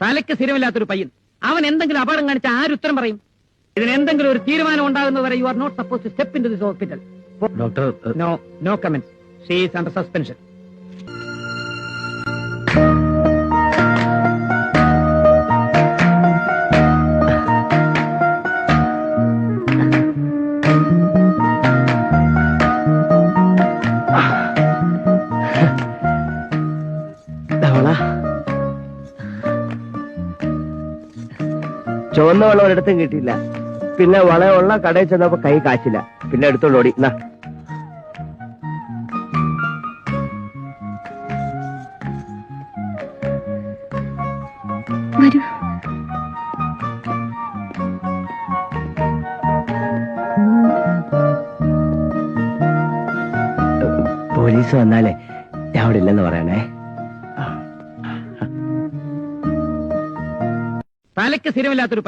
തലയ്ക്ക് സ്ഥിരമില്ലാത്തൊരു പയ്യൻ. അവൻ എന്തെങ്കിലും അപകടം കാണിച്ച ആരുത്തരം പറയും? ഇതിന് എന്തെങ്കിലും ഒരു തീരുമാനം ഉണ്ടാകുന്നവരെ you are not suppose to step into this hospital. Doctor no comments. She is under suspension. ചുവന്ന വെള്ളം ഒരിടത്തും കിട്ടിയില്ല. പിന്നെ വളയുള്ള കടയിൽ ചെന്നപ്പോ കൈ കാച്ചില്ല. പിന്നെ എടുത്തോണ്ടോടി. വരൂ. പോലീസ് വന്നാലേ ഞാൻ അവിടെ ഇല്ലെന്ന് പറയണേ. തലയ്ക്ക് സ്ഥിരമില്ലാത്തൊരു പയ്യൻ.